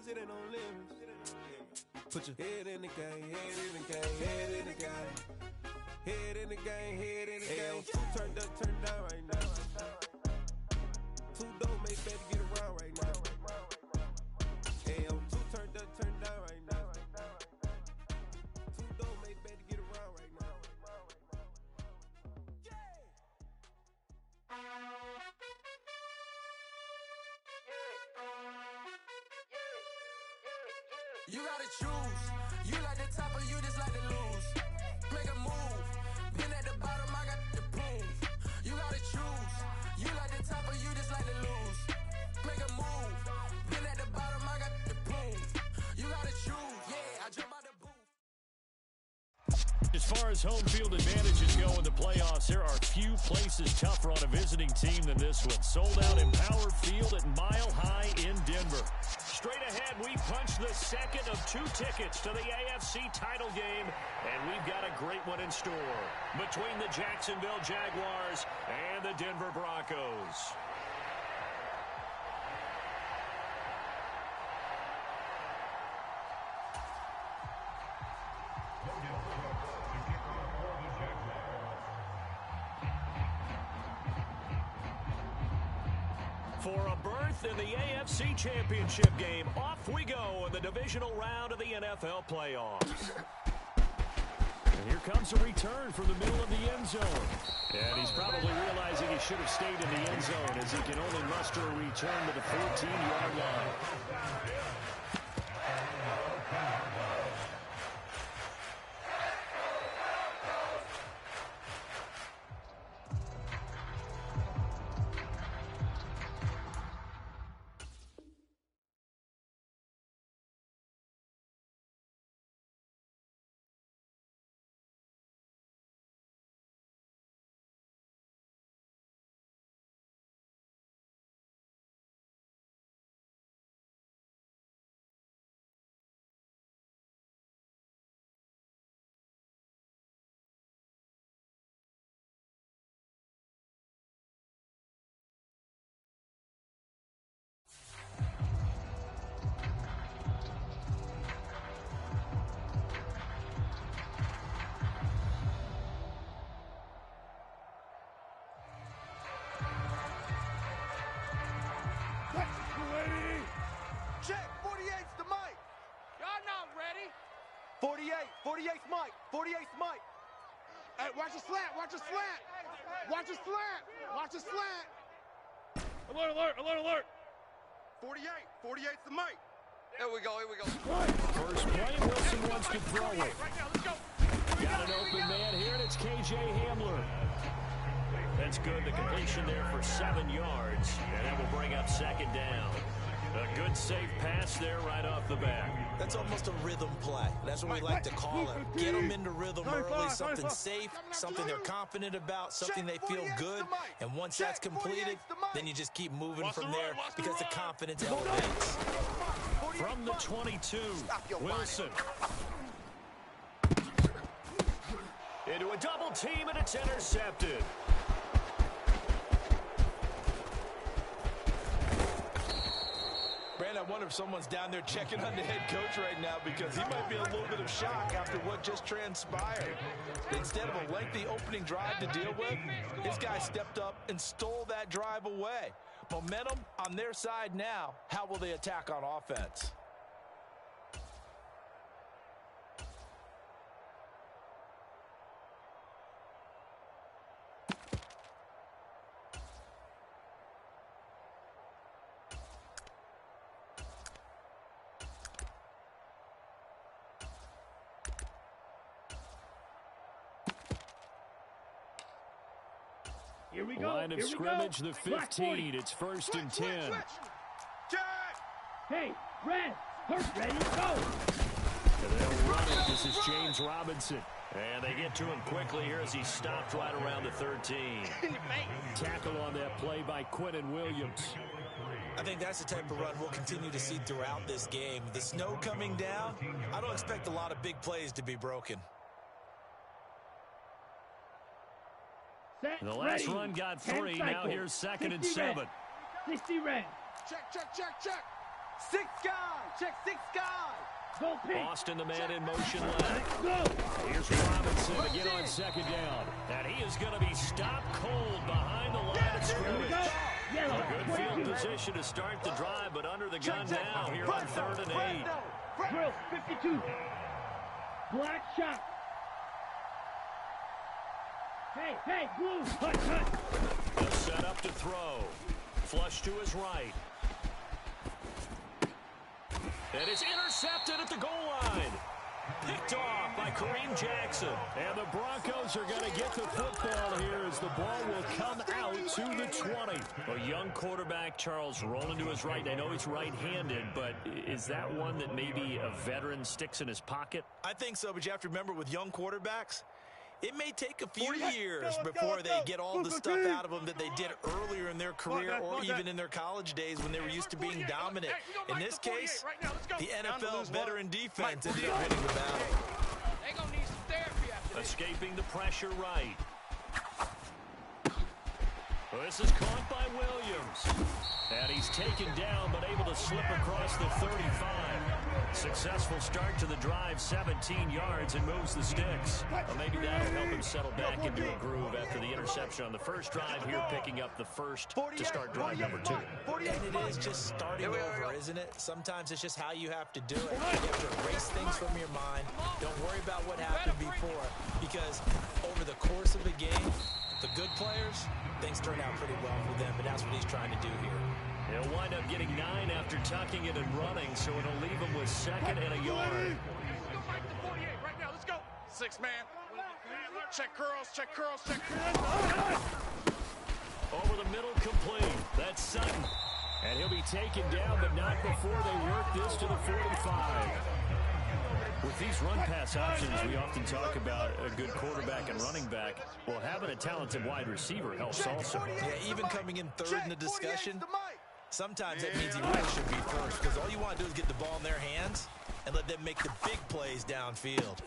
shit ain't no limits. Put your head in the game, head in the game, head in the game. Head in the game, head in the game. Two turned up, turned down right now. Two dope make baby get around right now. Two turned up, turned down right now. Two dope make baby get around right now. You gotta choose. You like the top or you just like to lose. Make a move. Been at the bottom, I got the prove. You gotta choose. You like the top or you just like to lose. Make a move. Been at the bottom, I got the prove. You gotta choose. Yeah, I jump out the booth. As far as home field advantages go in the playoffs, there are few places tougher on a visiting team than this one. Sold out in Power Field at Mile High in Denver. Straight ahead, we punch the second of 2 tickets to the AFC title game, and we've got a great one in store between the Jacksonville Jaguars and the Denver Broncos. For a berth in the AFC Championship game, off we go in the divisional round of the NFL playoffs. And here comes a return from the middle of the end zone. And he's probably realizing he should have stayed in the end zone as he can only muster a return to the 14-yard line. Check, 48's the mic. Y'all not ready. 48's Mike. 48's Mike. Hey, watch a slant, watch a slant. Watch a slant, watch a slant. Alert, alert, alert, alert. 48's the mic. Here we go, here we go. First play, Wilson wants to throw it. Right now, let's go. Got an open man here, and it's KJ Hamler. That's good. The completion there for 7 yards, and that will bring up second down. A good safe pass there right off the bat. That's almost a rhythm play. That's what we like to call it. Get them into rhythm early, something safe, something they're confident about, something they feel good. And once that's completed, then you just keep moving from there because the confidence elevates. From the 22, Wilson. Into a double team, and it's intercepted. Brand, I wonder if someone's down there checking on the head coach right now because he might be in a little bit of shock after what just transpired. Instead of a lengthy opening drive to deal with, his guy stepped up and stole that drive away. Momentum on their side now. How will they attack on offense? Here we go. Line of scrimmage, the 15. It's first and 10. Hey, Red, ready, go. And they'll run it. This is James Robinson. And they get to him quickly here as he stopped right around the 13. Tackle on that play by Quentin Williams. I think that's the type of run we'll continue to see throughout this game. The snow coming down, I don't expect a lot of big plays to be broken. Set, The last ready. run got 3. Now here's second and 7. 60 red. Check, check, check, check. 6 guys. check 6 guys. Go, Pete. Boston, the man in motion left. Go. Here's Robinson again on second down. And he is going to be stopped cold behind the line of scrimmage. Yellow. A good field position to start the drive, but under the gun now here on 3rd and 8. Drill 52. Black shot. Hey, blue. Hut. He'll set up to throw. Flush to his right. And it's intercepted at the goal line. Picked off by Kareem Jackson. And the Broncos are going to get the football here as the ball will come out to the 20. A young quarterback, Charles, rolling to his right. I know he's right-handed, but is that one that maybe a veteran sticks in his pocket? I think so, but you have to remember with young quarterbacks, it may take a few years before they get all the stuff out of them that they did earlier in their career or even in their college days when they were used to being dominant. In this case, the NFL veteran defense ended up winning the battle. They're going to need some therapy after this. Escaping the pressure right. Well, this is caught by Williams. And he's taken down, but able to slip across the 35. Successful start to the drive, 17 yards, and moves the sticks. Well, maybe that'll help him settle back into a groove after the interception on the first drive here, picking up the first to start drive number 2. And it is just starting over, isn't it? Sometimes it's just how you have to do it. You have to erase things from your mind. Don't worry about what happened before, because over the course of a game, the good players, things turn out pretty well for them, but that's what he's trying to do here. He'll wind up getting 9 after tucking it and running, so it'll leave him with 2nd and a yard. Let's go right to 48 right now. Let's go. 6 man. Check curls, check curls, check curls. Over the middle, complete. That's Sutton. And he'll be taken down, but not before they work this to the 45. With these run-pass options, we often talk about a good quarterback and running back. Well, having a talented wide receiver helps also. Yeah, even coming in 3rd in the discussion, sometimes that means he really should be first, because all you want to do is get the ball in their hands and let them make the big plays downfield.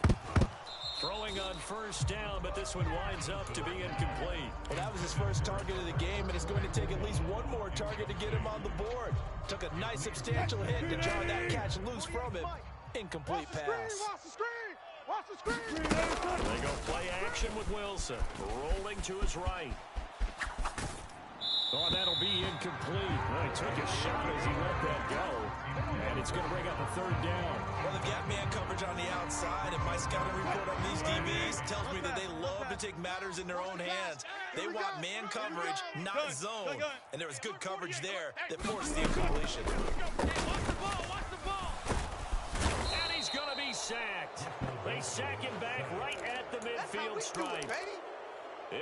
Throwing on 1st down, but this one winds up to be incomplete. Well, that was his first target of the game, and it's going to take at least one more target to get him on the board. Took a nice substantial hit to jar that catch loose from him. Incomplete pass. Watch the screen! Watch the screen! They go play action with Wilson. Rolling to his right. Oh, that'll be incomplete. Well, he took a shot as he let that go. And it's going to bring up a 3rd down. Well, they've got man coverage on the outside, and my scouting report on these DBs tells me that they love to take matters in their own hands. They want man coverage, not zone. And there was good coverage there that forced the incompletion. Watch the ball, watch the ball. And he's going to be sacked. They sack him back right at the midfield stripe.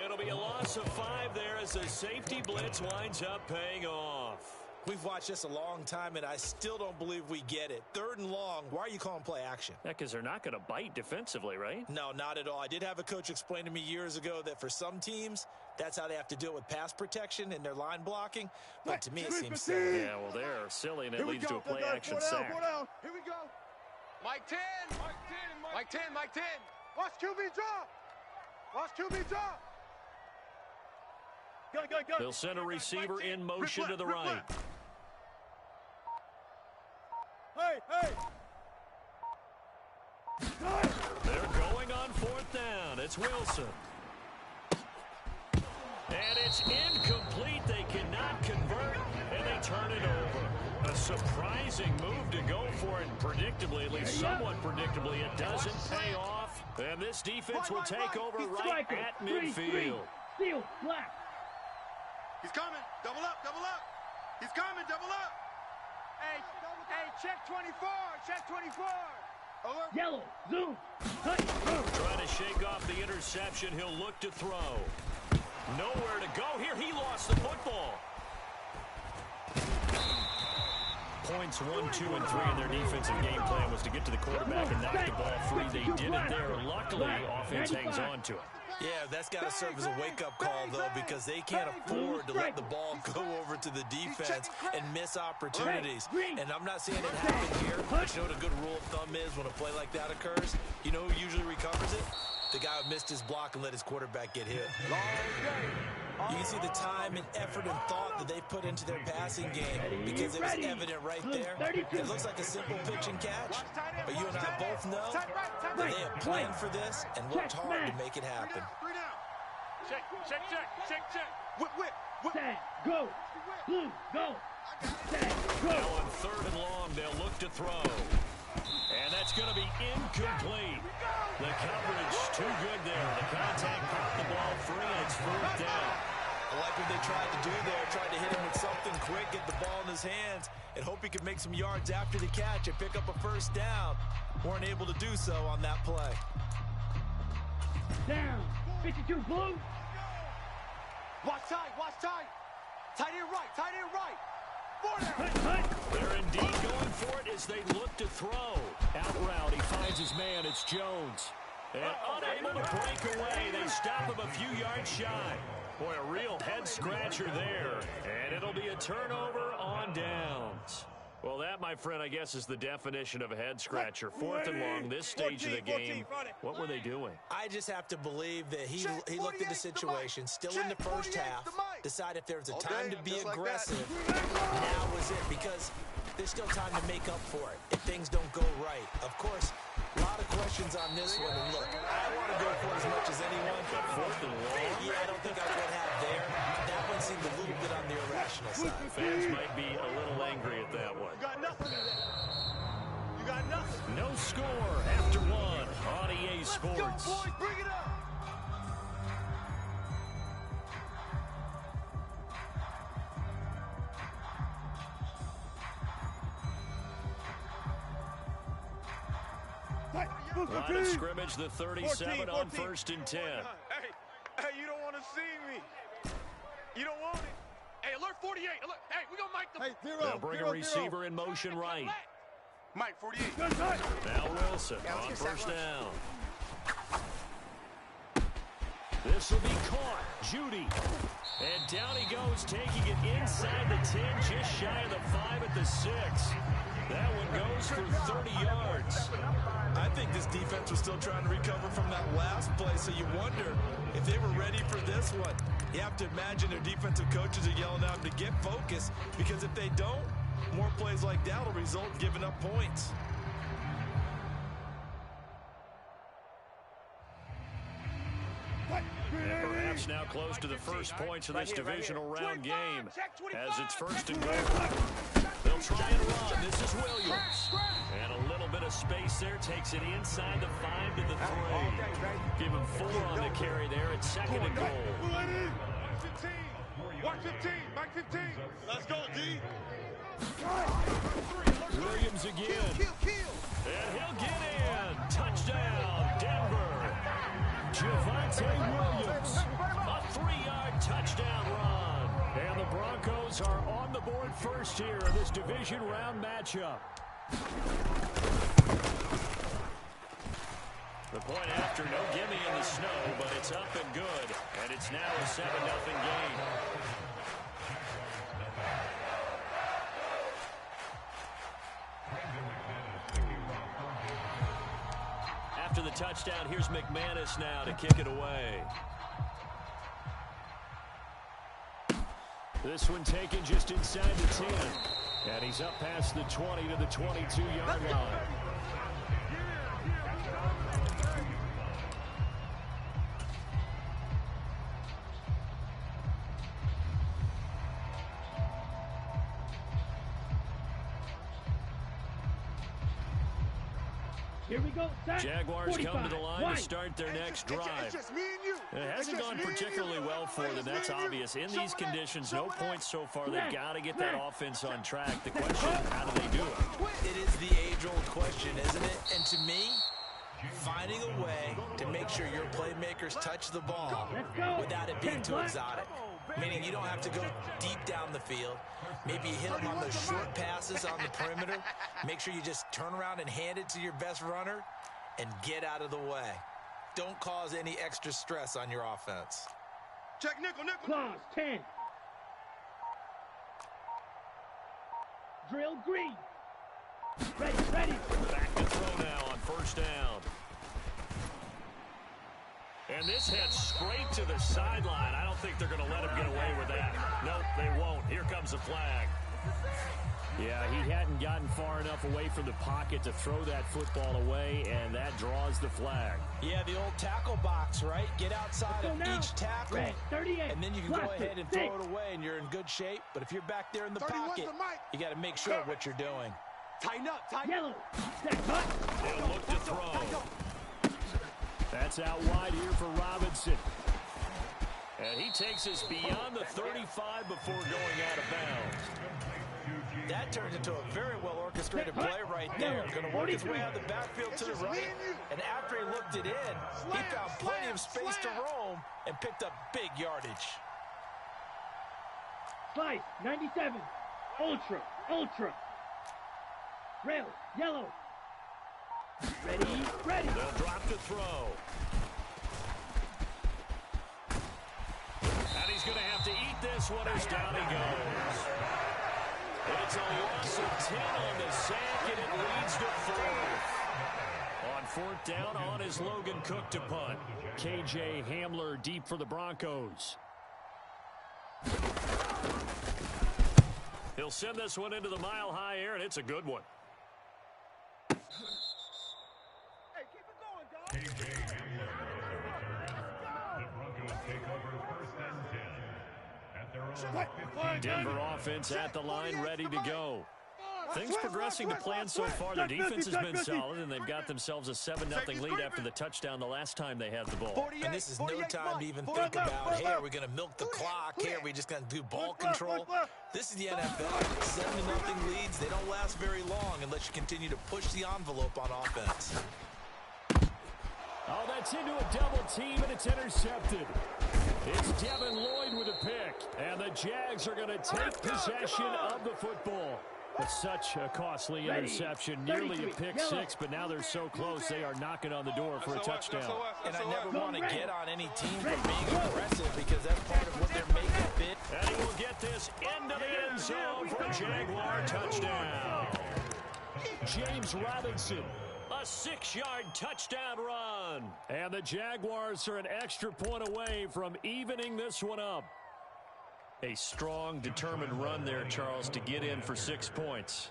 It'll be a loss of 5 there as the safety blitz winds up paying off. We've watched this a long time, and I still don't believe we get it. 3rd and long, why are you calling play action? Yeah, because they're not going to bite defensively, right? No, not at all. I did have a coach explain to me years ago that for some teams, that's how they have to deal with pass protection and their line blocking. But to me, it seems silly. Yeah, well, they're silly, and it leads to a play-action sack. Here we go. Mike 10. Mike 10. Mike 10. Watch QB drop. Watch QB drop. Go. They'll send a receiver in motion to the right. Hey. They're going on 4th down. It's Wilson. And it's incomplete. They cannot convert, and they turn it over. A surprising move to go for it. Predictably, at least somewhat predictably, it doesn't pay off. And this defense will take over right at midfield. Seal, black. He's coming. Double up. He's coming. Double up. Hey, check 24. Check 24. Alert. Yellow, zoom. Hut. Trying to shake off the interception. He'll look to throw. Nowhere to go here. He lost the football. Points 1, 2, and 3 in their defensive game plan was to get to the quarterback and knock the ball free. They did it there. Luckily, offense hangs on to it. Yeah, that's got to serve as a wake-up call, though, because they can't afford to let the ball go over to the defense and miss opportunities. And I'm not saying it happened here, but you know what a good rule of thumb is when a play like that occurs? You know who usually recovers it? The guy who missed his block and let his quarterback get hit. Long game. You can see the time and effort and thought that they've put into their passing game because it was evident right there. It looks like a simple pitch and catch, but you and I both know that they have planned for this and worked hard to make it happen. Check. Whip. Set, go. Blue, go. Set, go. Now on 3rd and long, they'll look to throw. And that's going to be incomplete. The coverage too good there. The contact popped the ball free, and it's 4th down. I like what they tried to do there, tried to hit him with something quick, get the ball in his hands, and hope he could make some yards after the catch and pick up a 1st down. Weren't able to do so on that play. Down. 52 blue. Watch tight. Tight end right. 4 down. Hut. They're indeed going for it as they look to throw. Out route, he finds his man. It's Jones. And unable to break away, they stop him a few yards shy. Boy, a real head-scratcher there. And it'll be a turnover on downs. Well, that, my friend, I guess is the definition of a head-scratcher. 4th and long, this stage of the game. What were they doing? I just have to believe that he looked at the situation, still in the first half, decided if there was a time to be aggressive, now was it, because there's still time to make up for it if things don't go right. Of course, a lot of questions on this one, and look, I want to go for it as much as anyone. But 4th and long? Yeah, I don't think I would have there. That one seemed a little bit on the irrational side. Fans might be a little angry at that one. You got nothing in there. You got nothing. No score after 1 on EA Sports. Let's go, boys. Bring it up. Line of scrimmage, the 37 on 1st and 10. Hey, you don't want to see me. You don't want it. Hey, alert 48. Alert. Hey, we gonna make the. Hey, zero. They'll bring a receiver in motion right. Mike, 48. Now Wilson on 1st down. This will be caught. Judy. And down he goes, taking it inside the 10, just shy of the 5 at the 6. That one goes for 30 yards. I think this defense was still trying to recover from that last play, so you wonder if they were ready for this one. You have to imagine their defensive coaches are yelling at them to get focused, because if they don't, more plays like that will result in giving up points. Perhaps now close to the first points of this divisional round game, as it's 1st and goal. They'll try and run. This is Williams. And a little bit of space there. Takes it inside the 5 to the 3. Give him 4 on the carry there. It's 2nd and goal. 15. 115. Mike 15. Let's go, D. Williams again. And he'll get in. Touchdown, Denver. Javonte Williams. A 3-yard touchdown run. And the Broncos are on the board first here in this division round matchup. The point after, no gimme in the snow, but it's up and good. And it's now a 7-0 game. After the touchdown, here's McManus now to kick it away. This one taken just inside the 10. And he's up past the 20 to the 22-yard line. Here we go. Set. Jaguars 45. come to the line to start their next drive. It's just me and you. It hasn't gone particularly well for them. That's obvious. In these conditions, no points so far. They've got to get that offense on track. The question, how do they do it? It is the age-old question, isn't it? And to me, finding a way to make sure your playmakers touch the ball without it being too exotic. Meaning you don't have to go deep down the field. Maybe you hit them on those short passes on the perimeter. Make sure you just turn around and hand it to your best runner and get out of the way. Don't cause any extra stress on your offense. Check nickel. Claws 10. Drill green. Ready. Back to throw now on 1st down. And this heads straight to the sideline. I don't think they're going to let him get away with that. Nope, they won't. Here comes the flag. Yeah, he hadn't gotten far enough away from the pocket to throw that football away, and that draws the flag. Yeah, the old tackle box, right? Get outside of each tackle, and then you can go ahead and throw it away, and you're in good shape. But if you're back there in the pocket, you got to make sure what you're doing. Tighten up, tighten Yellow. Set cut. He'll look to throw. That's out wide here for Robinson. And he takes us beyond the 35 before going out of bounds. That turns into a very well-orchestrated play right there. Going to work his way out of the backfield to the right. And after he looked it in, he found plenty of space to roam and picked up big yardage. Slice. 97. Ultra. Ultra. Rail. Yellow. Ready. Ready. They'll drop to throw. And he's going to have to eat this one as down he goes. It's a loss of 10 on the sack, and it leads to 4th. On 4th down, on is Logan Cook to punt. KJ Hamler deep for the Broncos. He'll send this one into the mile-high air, and it's a good one. Hey, keep it going, dog. KJ Hamler. The Broncos take over 1st and 10. At their own 15. Denver offense at the line, ready to go. Things progressing to plan so far. Their defense has been solid, and they've got themselves a 7-0 lead after the touchdown the last time they had the ball. And this is no time to even think about, hey, are we going to milk the clock? Hey, are we just going to do ball control? This is the NFL. 7-0 leads, they don't last very long unless you continue to push the envelope on offense. Oh, that's into a double team, and it's intercepted. It's Devin Lloyd with a pick, and the Jags are going to take possession of the football. But such a costly interception, nearly a pick six, but now they're so close they are knocking on the door for a touchdown. And I never want to get on any team for being aggressive because that's part of what they're making fit. And he will get this into the end zone for a Jaguar touchdown. James Robinson, a 6-yard touchdown run. And the Jaguars are an extra point away from evening this one up. A strong, determined run there, Charles, to get in for 6 points.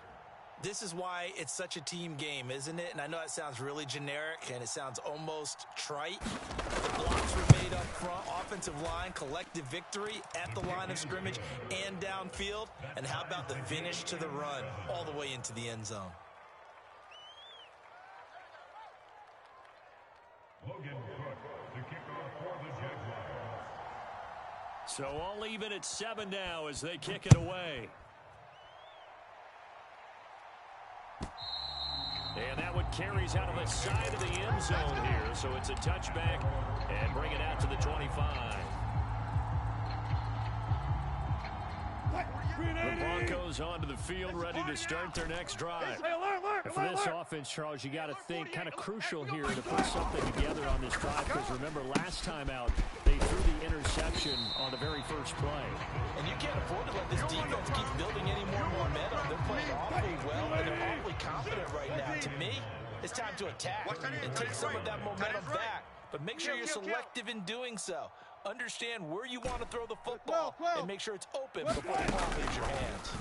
This is why it's such a team game, isn't it? And I know it sounds really generic and it sounds almost trite. The blocks were made up front, offensive line, collective victory at the line of scrimmage and downfield. And how about the finish to the run all the way into the end zone? Logan Cook, the kickoff for the Jaguars. So all even at 7 now as they kick it away. And that one carries out of the side of the end zone here. So it's a touchback and bring it out to the 25. The Broncos onto the field, ready to start their next drive. For this offense, Charles, you got to think kind of crucial here to put something together on this drive, because remember last time out, they threw the interception on the very first play. And you can't afford to let this defense keep building any more momentum. They're playing awfully well, and they're awfully confident right now. To me, it's time to attack and take some of that momentum back. But make sure you're selective in doing so. Understand where you want to throw the football and make sure it's open before the ball leaves your hands.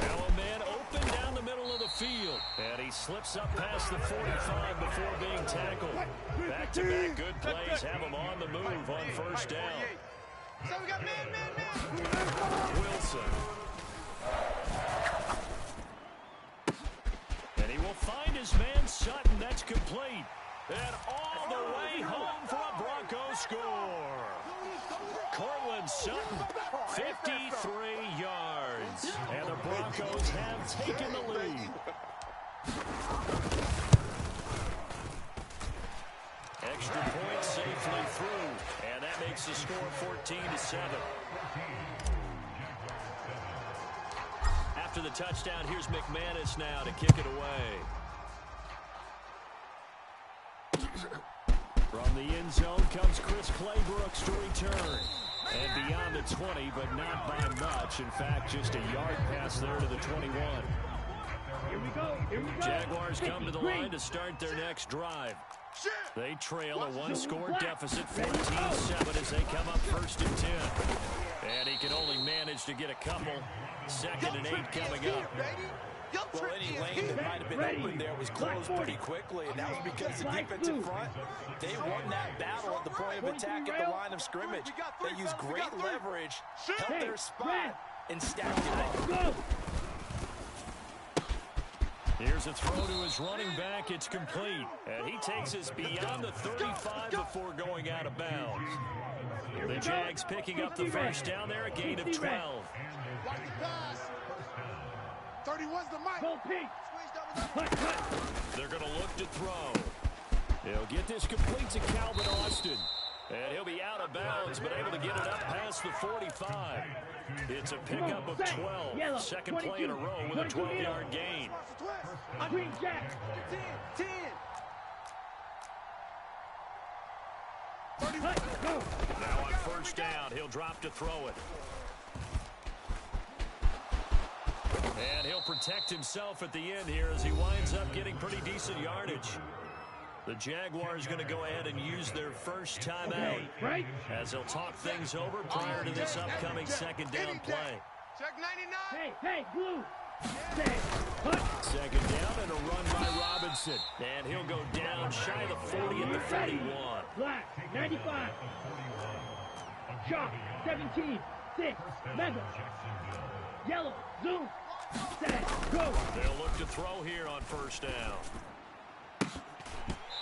Now a man open down the middle of the field. And he slips up past the 45 before being tackled. Back-to-back good plays have him on the move on first down. So we got man. Wilson. And he will find his man Sutton. That's complete. And all the way home for a Broncos score. Cortland Sutton, 53 yards. And the Broncos have taken the lead. Extra point safely through. And that makes the score 14-7. After the touchdown, here's McManus now to kick it away. From the end zone comes Chris Claybrooks to return. And beyond the 20, but not by much. In fact, just a yard pass there to the 21. Here we go. Here we go. Jaguars come to the line to start their next drive. They trail a one-score deficit, 14-7, as they come up 1st and 10. And he can only manage to get a couple. 2nd and 8 coming up. Well, any lane that might have been open there was closed pretty quickly, and that was because the defensive front, they won that battle at the point of attack at the line of scrimmage. They used great leverage, held their spot, and stacked it up. Here's a throw to his running back. It's complete. And he takes us beyond the 35 before going out of bounds. The Jags picking up the first down there, a gain of 12. 31's the mic. Go Pete. They're going to look to throw. He'll get this complete to Calvin Austin. And he'll be out of bounds, but able to get it up past the 45. It's a pickup of 12. Second play in a row with a 12-yard gain. Green Jack. 10. Now on first down, he'll drop to throw it. And he'll protect himself at the end here as he winds up getting pretty decent yardage. The Jaguars going to go ahead and use their first timeout as they'll talk things over prior to this upcoming second down play. Check 99. Hey, Blue. Second down and a run by Robinson. And he'll go down shy of the 40 at the 41. Black, 95. Chalk, 17. 6. Mega. Yellow, zoom. Set, go. They'll look to throw here on first down.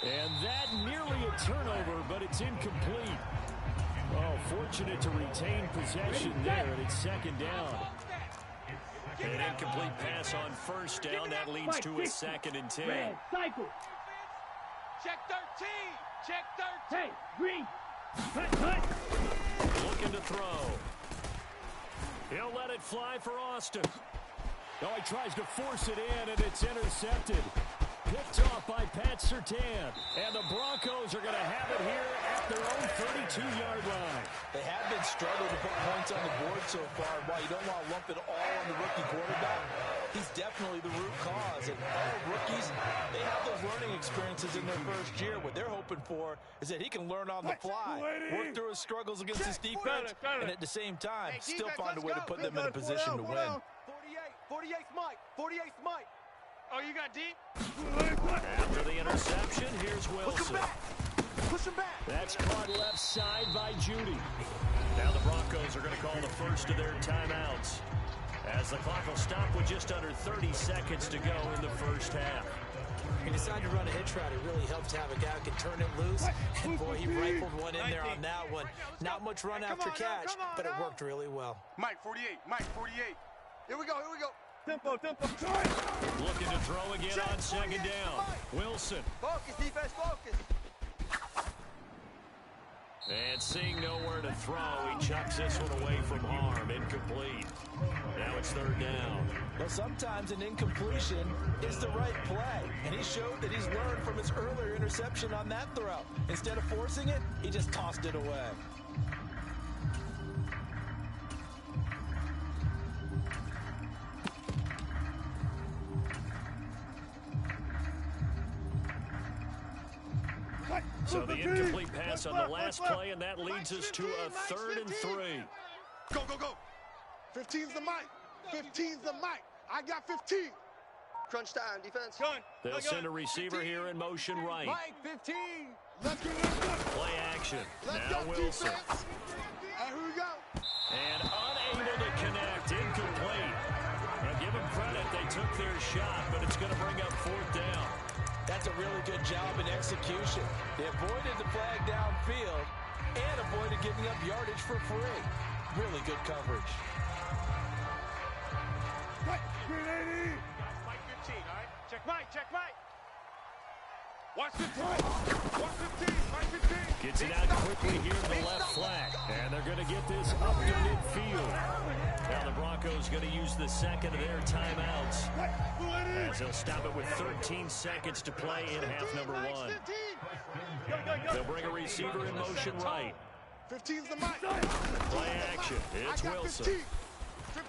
And that nearly a turnover, but it's incomplete. Oh, fortunate to retain possession there, and it's second down. An incomplete pass on first down. That leads to a 2nd and 10. Red, cycle. Check 13. Check 13. Hey, green. Cut. Looking to throw. He'll let it fly for Austin. Oh, he tries to force it in, and it's intercepted. Picked off by Pat Surtain. And the Broncos are going to have it here at their own 32-yard line. They have been struggling to put points on the board so far. While you don't want to lump it all on the rookie quarterback, he's definitely the root cause. And all rookies, they have those learning experiences in their first year. What they're hoping for is that he can learn on the fly, work through his struggles against his defense, and at the same time, still find a way to put them in a position to win. 48's Mike. 48's Mike. Oh, you got deep? After the interception, here's Wilson. Push him back. That's caught left side by Judy. Now the Broncos are going to call the first of their timeouts, as the clock will stop with just under 30 seconds to go in the first half. He decided to run a hitch route. It really helped to have a guy who can turn it loose. And boy, he rifled one in there on that one. Not much run after catch, but it worked really well. Mike 48. Mike 48. Here we go. Tempo. Looking to throw again on second down. Wilson. Focus, defense, focus. And seeing nowhere to throw, he chucks this one away from harm. Incomplete. Now it's third down. Well, sometimes an incompletion is the right play. And he showed that he's learned from his earlier interception on that throw. Instead of forcing it, he just tossed it away. So the incomplete pass on the last play, and that leads us to a 3rd and 3. Go. 15's the mic. 15's the mic. I got 15. Crunch time, defense. They'll send a receiver here in motion right. Mike, 15. Let's go. Play action. Now Wilson. Here we go. And unable to connect. Incomplete. Now give them credit. They took their shot, but it's going to bring up 4th down. That's a really good job in execution. They avoided the flag downfield and avoided giving up yardage for free. Really good coverage. Mike 15, all right? Check Mike. Watch 15. Watch 15. Mike 15. Gets it out quickly here in the left flag. And they're going to get this up to midfield. Now the Broncos going to use the second of their timeouts, as they'll stop it with 13 seconds to play in half number 1. They'll bring a receiver in motion right. 15's the mic. Play action. It's Wilson.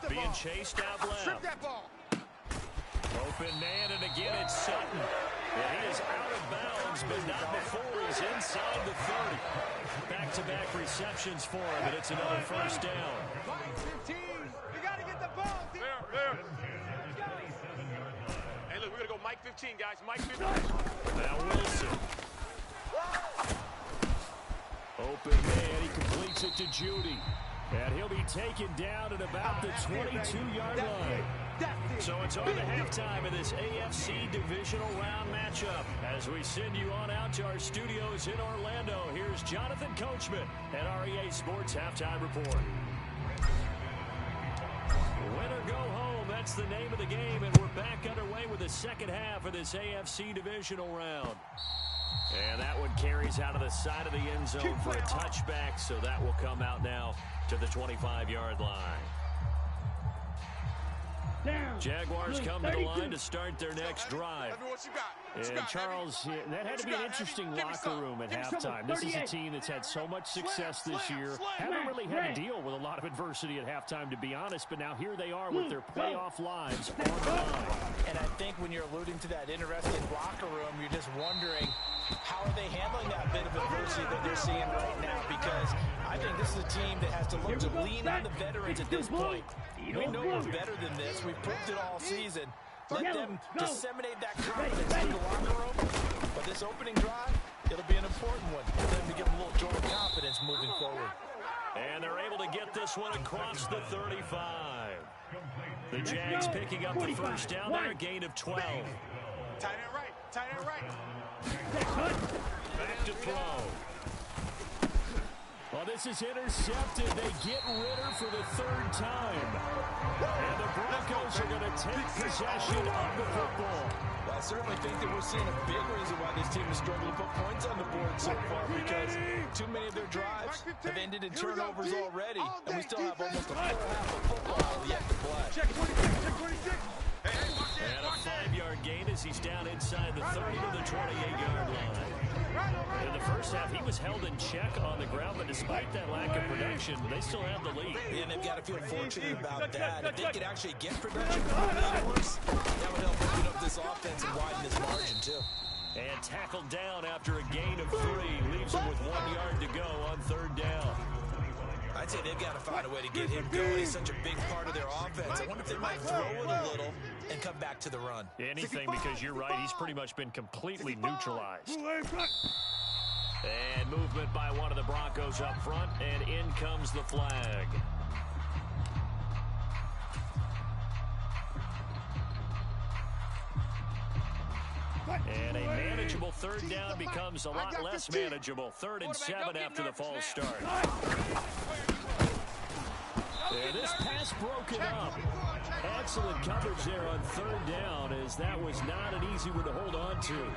Being chased out left. Strip that ball. Open man, and again it's Sutton. And he is out of bounds, but not before he's inside the 30. Back-to-back receptions for him, and it's another first down. 15. You got to get the ball. There. Hey, look, we're going to go Mike 15, guys. Mike 15. Now Wilson. Open man, he completes it to Judy. And he'll be taken down at about the 22-yard line. So it's on to halftime of this AFC Divisional Round matchup. As we send you on out to our studios in Orlando, here's Jonathan Coachman at REA Sports Halftime Report. Win or go home, that's the name of the game, and we're back underway with the second half of this AFC Divisional Round. And that one carries out of the side of the end zone for a touchback, so that will come out now to the 25-yard line. Jaguars come to the line to start their next drive. And Charles, that had to be an interesting locker room at halftime. This is a team that's had so much success this year. Haven't really had to deal with a lot of adversity at halftime, to be honest, but now here they are with their playoff lives on the line. And I think when you're alluding to that interesting locker room, you're just wondering how are they handling that bit of adversity that they're seeing right now, because I think this is a team that has to look to lean on the veterans at this point. We know we're better than this. We've proved it all season. Let them disseminate that confidence in the locker room. But this opening drive, it'll be an important one for them to give them a little jolt of confidence moving forward. And they're able to get this one across the 35. The Jags picking up the first down there, a gain of 12. Tight end right. Back to throw. Well, this is intercepted. They get Ritter for the third time. And the Broncos are going to take possession of the football. Well, I certainly think that we're seeing a big reason why this team has struggled to put points on the board so far, because too many of their drives have ended in turnovers already, and we still have almost a full half of football yet to play. Check 26. And a 5-yard gain as he's down inside the 30 to the 28-yard line. In the first half, he was held in check on the ground, but despite that lack of production, they still have the lead. And they've got to feel fortunate about that. If they could actually get production from the Hours, that would help open up this offense and widen this margin, too. And tackled down after a gain of 3. Leaves him with 1 yard to go on third down. I'd say they've got to find a way to get him going. He's such a big part of their offense. I wonder if they might throw it a little and come back to the run. Anything, because you're right, he's pretty much been completely neutralized. And movement by one of the Broncos up front, and in comes the flag. And a manageable third down becomes a lot less manageable. 3rd and 7 after the false start. And this pass broken up. Excellent coverage there on third down, as that was not an easy one to hold on to.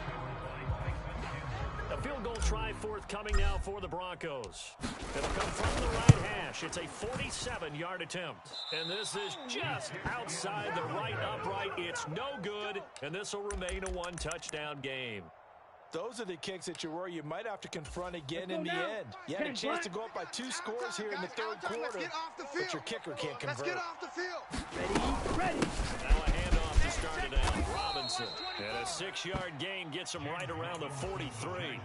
A field goal try forthcoming now for the Broncos. It'll come from the right hash. It's a 47-yard attempt. And this is just outside the right upright. It's no good, and this will remain a 1-touchdown game. Those are the kicks that you worry you might have to confront again in the end. You had a chance to go up by 2 scores here in the third quarter, but your kicker can't convert. Let's get off the field. Ready. Now a handoff to start it out. Robinson. And a 6-yard gain gets him right around the 43.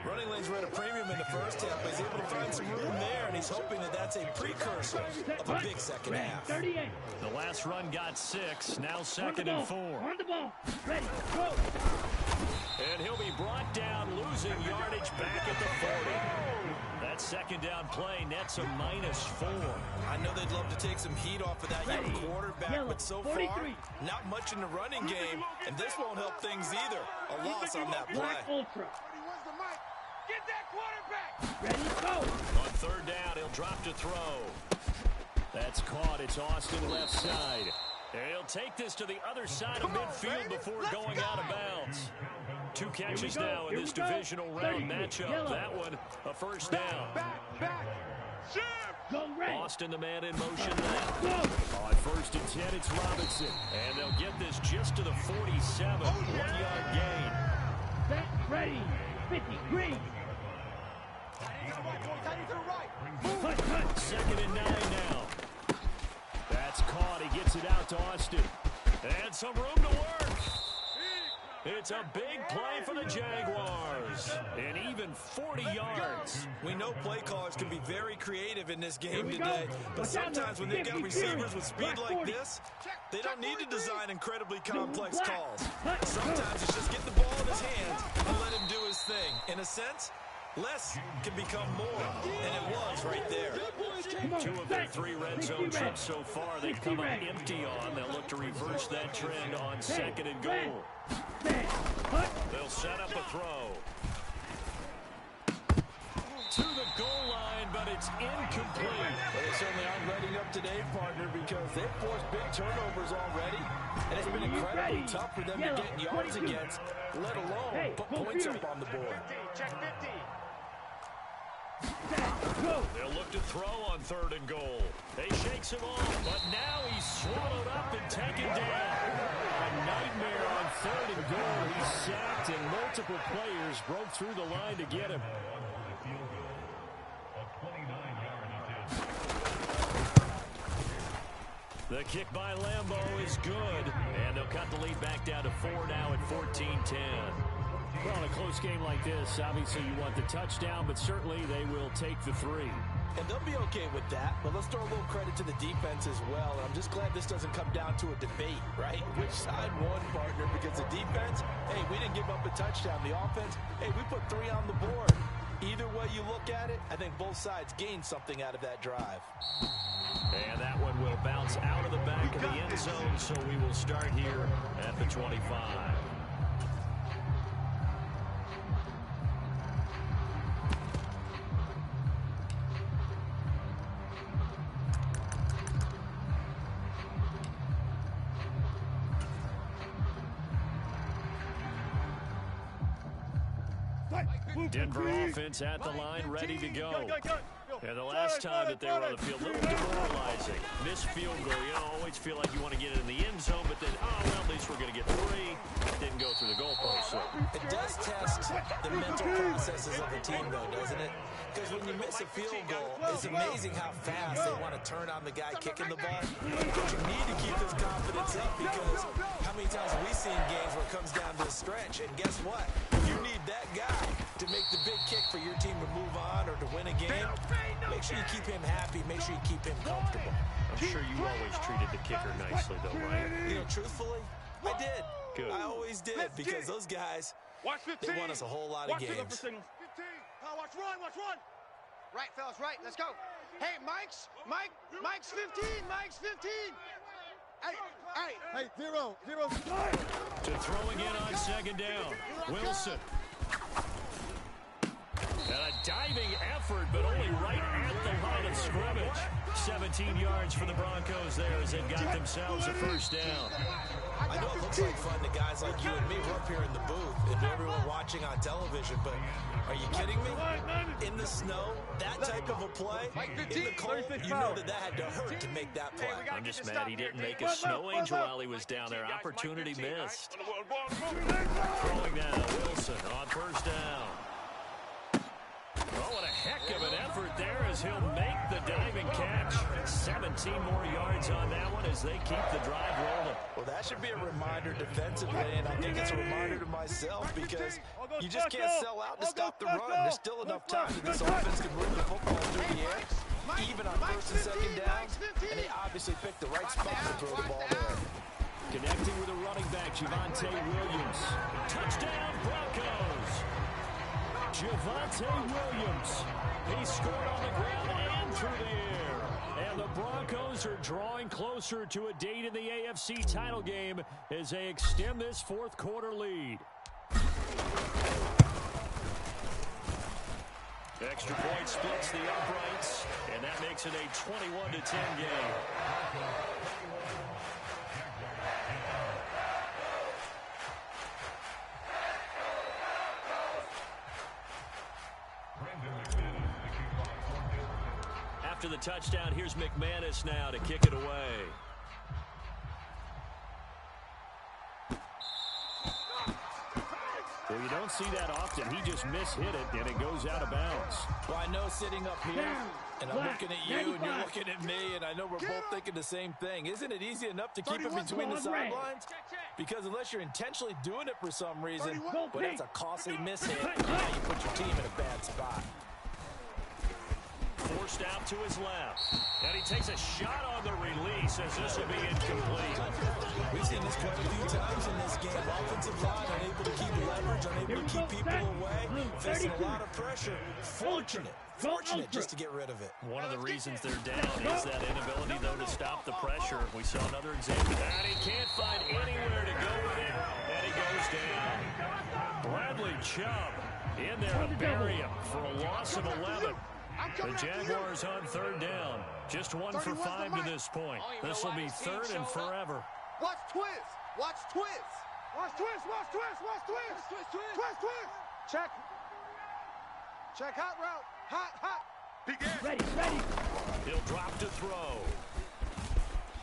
Running lanes were at a premium in the first half, but he's able to find some room there, and he's hoping that that's a precursor of a big second half. 38. The last run got 6. Now 2nd and 4. On the ball. Ready. Go. And he'll be brought down, losing yardage back at the 40. That second down play nets a -4. I know they'd love to take some heat off of that young quarterback, but so far, not much in the running game, and this won't help things either. A loss on that play. Ultra. Where's the mic? Get that quarterback. Ready, go. On third down, he'll drop to throw. That's caught. It's Austin left side. And he'll take this to the other side of midfield before going out of bounds. 2 catches now in this divisional round matchup. That one, a first down. Back. Go red. Austin, the man in motion now. On 1st and 10, it's Robinson. And they'll get this just to the 47. 1-yard gain. Set. Ready. 50. Green. Cut. 2nd and 9 now. That's caught. He gets it out to Austin. And some room to work. It's a big play for the Jaguars. And even 40 yards. We know play callers can be very creative in this game today, but sometimes when they get receivers with speed like this, they don't need to design incredibly complex calls. Sometimes it's just get the ball in his hands and let him do his thing. In a sense, less can become more, and it was right there. 2 of their 3 red zone trips so far, they've come up empty on. They'll look to reverse that trend on 2nd and goal. They'll set up a throw. To the goal line, but it's incomplete. Well, they certainly aren't letting up today, partner, because they've forced big turnovers already, and it's been incredibly tough for them to get yards against, let alone put points up on the board. Check 50. They'll look to throw on 3rd and goal. They shakes him off, but now he's swallowed up and taken down. A nightmare on 3rd and goal. He's sacked, and multiple players broke through the line to get him. The kick by Lambo is good, and they'll cut the lead back down to 4 now at 14-10. Well, in a close game like this, obviously you want the touchdown, but certainly they will take the 3. And they'll be okay with that, but let's throw a little credit to the defense as well. And I'm just glad this doesn't come down to a debate, right? Which side won, partner? Because the defense, hey, we didn't give up a touchdown. The offense, hey, we put 3 on the board. Either way you look at it, I think both sides gained something out of that drive. And that one will bounce out of the back of the end zone, so we will start here at the 25. Denver offense at the line, ready to go. And the last time that they were on the field, a little demoralizing. Missed field goal. You know, always feel like you want to get it in the end zone, but then, oh, well, at least we're going to get 3. Didn't go through the goalpost. So. It does test the mental processes of the team, though, doesn't it? Because when you miss a field goal, it's amazing how fast they want to turn on the guy kicking the ball. But you need to keep this confidence up, because how many times have we seen games where it comes down to a stretch? And guess what? You need that guy to make the big kick for your team to move on or to win a game. Make sure you keep him happy. Make sure you keep him comfortable. I'm sure you always treated the kicker nicely, though, right? You know, truthfully, I did. Good. I always did, because those guys, they won us a whole lot of games. Watch run. Right, fellas, right. Let's go. Hey, Mike's 15. Mike's 15. Hey, zero. To throw again on 2nd down. Wilson. And a diving effort, but only right at the line of scrimmage. 17 yards for the Broncos there as they've got themselves a 1st down. I know it looks like fun to guys like you and me. We're up here in the booth and everyone watching on television, but are you kidding me? In the snow, that type of a play, in the cold, you know that had to hurt to make that play. I'm just mad he didn't make a snow angel while he was down there. Opportunity missed. Throwing now, Wilson on 1st down. Oh, what a heck of an effort there as he'll make the diving catch. 17 more yards on that one as they keep the drive rolling. Well, that should be a reminder defensively, and I think it's a reminder to myself, because you just can't sell out to stop the run. There's still enough time that this offense can move the football through the air, even on 1st and 2nd down, and they obviously picked the right spot to throw the ball there. Connecting with a running back, Javonte Williams. Touchdown, Broncos! Javonte Williams. He scored on the ground and through the air. And the Broncos are drawing closer to a date in the AFC title game as they extend this 4th quarter lead. Extra point splits the uprights, and that makes it a 21-10 game. After the touchdown, here's McManus now to kick it away. Well, you don't see that often. He just mishit it, and it goes out of bounds. Well, I know sitting up here, And I'm looking at you, and you're looking at me, and I know we're both thinking the same thing. Isn't it easy enough to keep it between the sidelines? Because unless you're intentionally doing it for some reason, but it's a costly mishit, now you put your team in a bad spot. Forced out to his left. And he takes a shot on the release as this will be incomplete. We've seen this quite a few times in this game. Offensive line unable to keep leverage, unable to keep people away, facing a lot of pressure. Fortunate just to get rid of it. One of the reasons they're down is that inability, though, to stop the pressure. We saw another example. And he can't find anywhere to go with it. And he goes down. Bradley Chubb in there to bury him for a loss of 11. The Jaguars on third down. Just 1 for 5 to this point. This will be third and forever. Watch twist. Watch twist. Watch twist. Watch twist. Watch twist. Twist. Twist. Check. Check hot route. Hot. Ready. He'll drop to throw.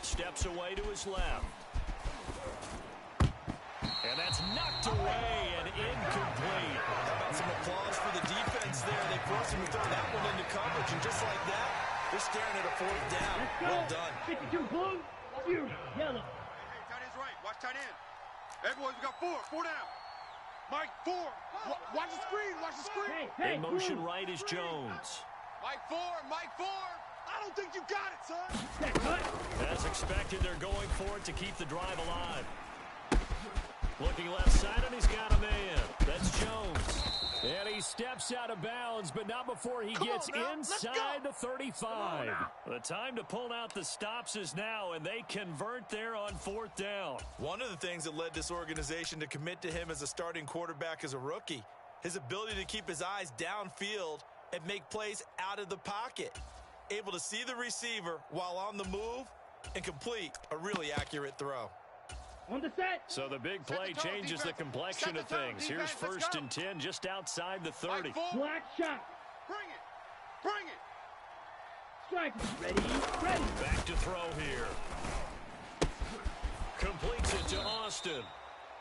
Steps away to his left. And that's knocked away and incomplete. How about some applause for the defense there? They forced him to throw that one into coverage, and just like that, they're staring at a fourth down. Well done. 52 blue, 2 yellow. Hey, tight end's right. Watch tight end. Hey, boys, we got 4 down. Mike, 4. Watch the screen. Watch the screen. Hey, In motion blue. right is Jones. Mike 4. I don't think you got it, son. That cut. As expected, they're going for it to keep the drive alive. Looking left side, and he's got a man. That's Jones. And he steps out of bounds, but not before he gets inside the 35. The time to pull out the stops is now, and they convert there on fourth down. One of the things that led this organization to commit to him as a starting quarterback as a rookie, his ability to keep his eyes downfield and make plays out of the pocket. Able to see the receiver while on the move and complete a really accurate throw. On the set. So the big play changes the complexion of things. Here's first and 10 just outside the 30. Black shot. Bring it. Strike. Ready. Back to throw here. Completes it to Austin.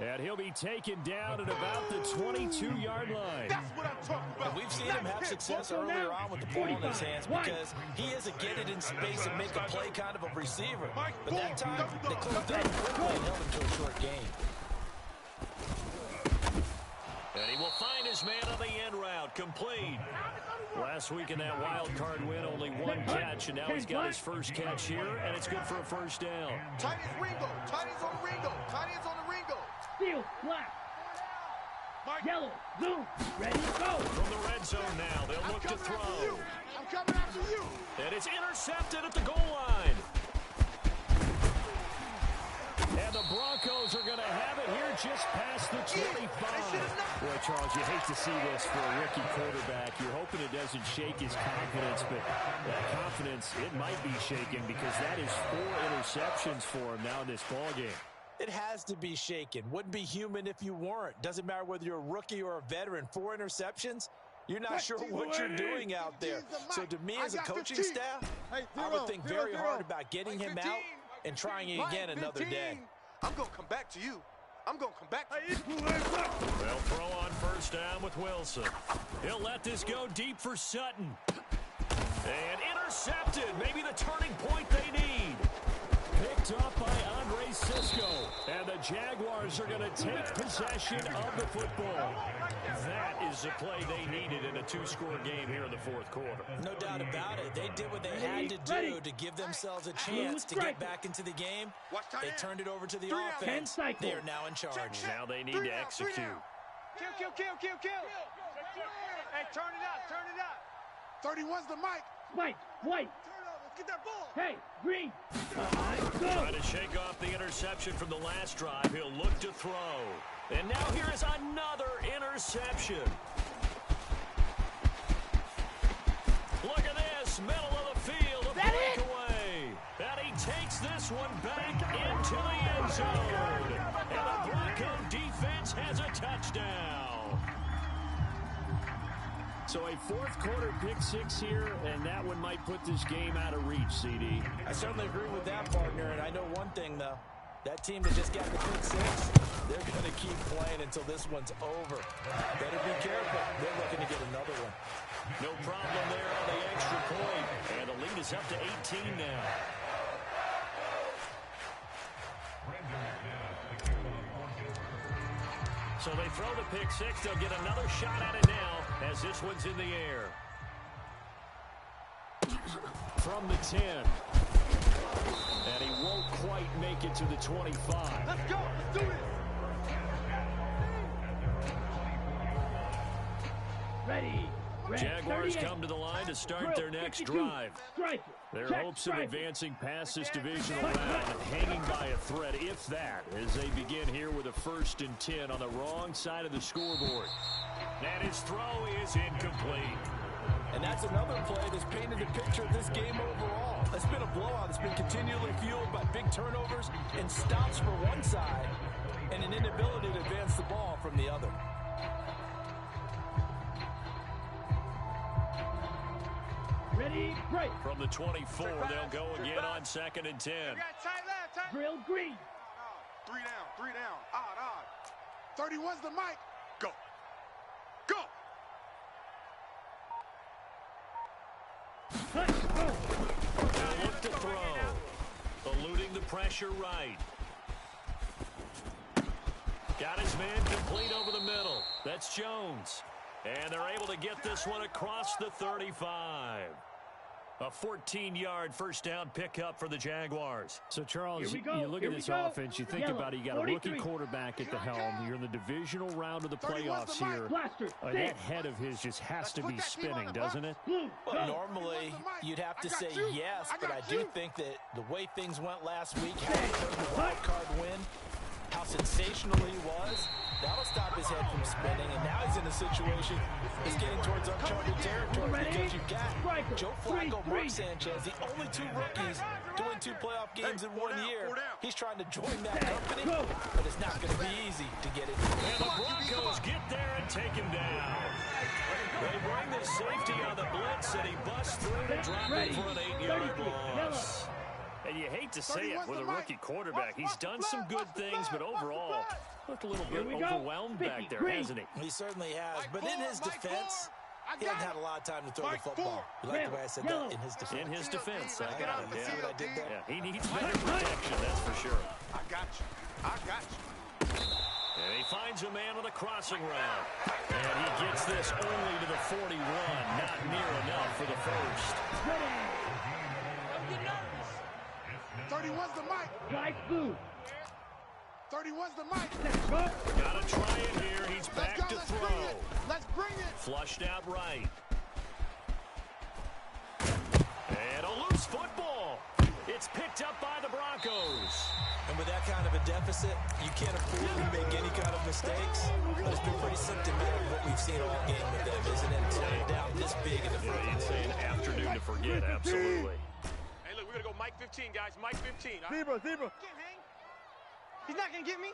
And he'll be taken down at about the 22-yard line. That's what I'm talking about. And we've seen him have success earlier on with the ball in his hands because he is a get it in space and make a play kind of a receiver. But that time, they closed down quickly and held him to a short gain. And he will find his man on the end route. Complete. Last week in that wild card win, only 1 catch, and now he's got his first catch here, and it's good for a first down. Tight end's Ringo. Tight end's on Ringo. Tight end's on the Ringo. Steel. Black. Yellow. Zoom. Ready. Go. From the red zone now, they'll look to throw. I'm coming after you. And it's intercepted at the goal line. And the Broncos are going to have it here just past the 25. Boy, Charles, you hate to see this for a rookie quarterback. You're hoping it doesn't shake his confidence, but that confidence, it might be shaken because that is 4 interceptions for him now in this ballgame. It has to be shaken. Wouldn't be human if you weren't. Doesn't matter whether you're a rookie or a veteran. 4 interceptions, you're not sure what you're doing out there. So to me as a coaching staff, I would think very hard about getting him out and trying it again another day. I'm going to come back to you. I'm going to come back to you. They'll throw on first down with Wilson. He'll let this go deep for Sutton. And intercepted. Maybe the turning point they need. Picked up by Andre Sisco. And the Jaguars are going to take possession of the football. That is the play they needed in a 2-score game here in the fourth quarter. No doubt about it. They did what they had to do to give themselves a chance to get back into the game. They turned it over to the offense. They are now in charge. Now they need to execute. Kill. Hey, turn it up. 31's the mic. Mike, White. Get that ball. Hey, Green. Go. Trying to shake off the interception from the last drive. He'll look to throw. And now here is another interception. Look at this. Middle of the field. A breakaway. And he takes this one back into the end zone. And the Bronco defense has a touchdown. So a fourth quarter pick 6 here, and that one might put this game out of reach, CD. I certainly agree with that, partner, and I know one thing, though. That team that just got the pick 6, they're going to keep playing until this one's over. Better be careful. They're looking to get another one. No problem there on the extra point. And the lead is up to 18 now. So they throw the pick six. They'll get another shot at it now as this one's in the air. From the 10. And he won't quite make it to the 25. Let's go. Let's do this. Ready. Jaguars come to the line to start their next drive. Their hopes of advancing past this divisional round hanging by a thread, if that, as they begin here with a 1st and 10 on the wrong side of the scoreboard. And his throw is incomplete. And that's another play that's painted the picture of this game overall. It's been a blowout. It's been continually fueled by big turnovers and stops for one side and an inability to advance the ball from the other. Ready, break. From the 24, they'll go again on 2nd and 10. Drill green. 3 down. Odd. 31's the mic. Go. They'll look to throw. Eluding the pressure right. Got his man complete over the middle. That's Jones. And they're able to get this one across the 35. A 14-yard first down pickup for the Jaguars. So, Charles, you look at this offense, you think about it, you got a rookie quarterback at the helm. You're in the divisional round of the playoffs here. That head of his just has to be spinning, doesn't it? Well, normally, you'd have to say yes, but I do think that the way things went last week, how he took the wild card win, how sensational he was, that'll stop his head from spinning, and now he's in a situation he's getting towards uncharted territory because you've got Joe Flacco, Mark Sanchez, the only 2 rookies doing 2 playoff games in 1 year. He's trying to join that company, but it's not going to be easy to get it. And the Broncos get there and take him down. They bring the safety on the blitz, and he busts through to drop it for an 8-yard loss. And you hate to say it with a rookie quarterback. He's done some good things, but overall, looked a little bit overwhelmed back there, hasn't he? He certainly has. But in his defense, he hasn't had a lot of time to throw the football. You like the way I said that? In his defense. In his defense. I got it. See what I did there? Yeah, he needs better protection, that's for sure. I got you. And he finds a man on the crossing route. And he gets this only to the 41. Not near enough for the first. 31's the mic. Nice move. 31's the mic. Gotta try it here. He's back to throw. Let's bring it. Flushed out right. And a loose football. It's picked up by the Broncos. And with that kind of a deficit, you can't afford to make any kind of mistakes. But it's been pretty symptomatic what we've seen all game with them, isn't it? Turning down this big in the first you'd say an afternoon to forget, absolutely. Hey, look, we're going to go Mike 15, guys. Mike 15. Zebra. He's not going to get me.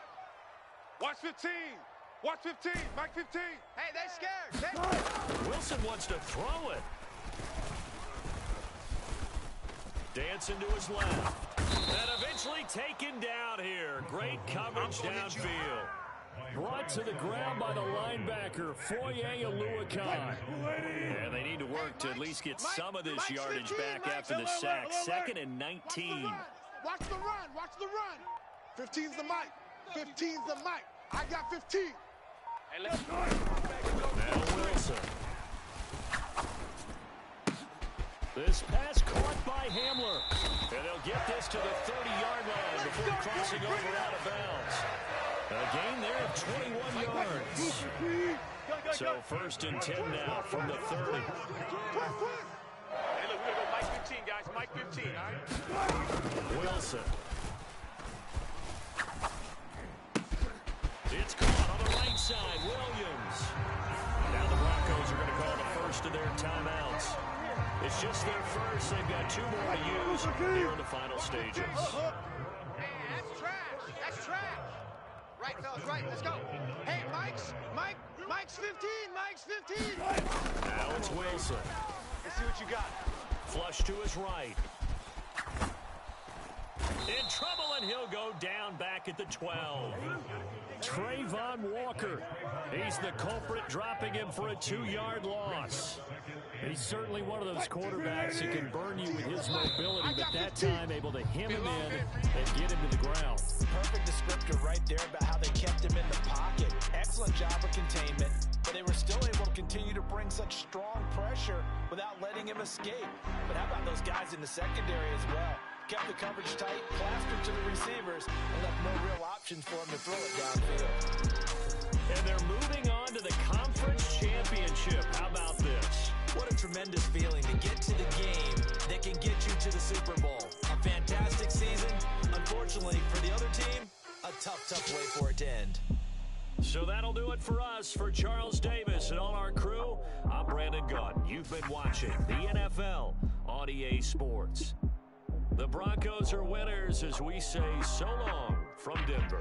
Watch 15. Watch 15. Mike 15. Hey, they're scared. Wilson wants to throw it. Dancing to his left. And eventually taken down here. Great coverage downfield. Brought to the ground by the linebacker, Foye Oluokun. And they need to work to at least get some of this yardage back after the sack. 2nd and 19. Watch the run. 15's the mic. 15's the mic. I got 15. Hey, let's go. Now Wilson. This pass caught by Hamler. And they'll get this to the 30-yard line before crossing over out of bounds. A gain there of 21 yards. So 1st and 10 now from the 30. Hey, look, we're going to go Mike 15, guys. Mike 15, all right? Wilson. It's caught on the right side. Williams. Now the Broncos are going to call the first of their timeouts. It's just their first. They've got 2 more to use here in the final stages. Man, that's trash. That's trash. Right, fellas, right. Let's go. Hey, Mike's 15. Mike's 15. Now it's Wilson. Let's see what you got. Flush to his right. In trouble, and he'll go down back at the 12. Trayvon Walker. He's the culprit, dropping him for a 2-yard loss. He's certainly one of those quarterbacks that can burn you with his mobility, but that time able to hem him in and get him to the ground. Perfect descriptor right there about how they kept him in the pocket. Excellent job of containment, but they were still able to continue to bring such strong pressure without letting him escape. But how about those guys in the secondary as well? Kept the coverage tight, plastered to the receivers, and left no real options for him to throw it downfield. And they're moving on to the conference championship. How about this? What a tremendous feeling to get to the game that can get you to the Super Bowl. A fantastic season. Unfortunately, for the other team, a tough way for it to end. So that'll do it for us. For Charles Davis and all our crew, I'm Brandon Gunn. You've been watching the NFL on EA Sports. The Broncos are winners as we say so long from Denver.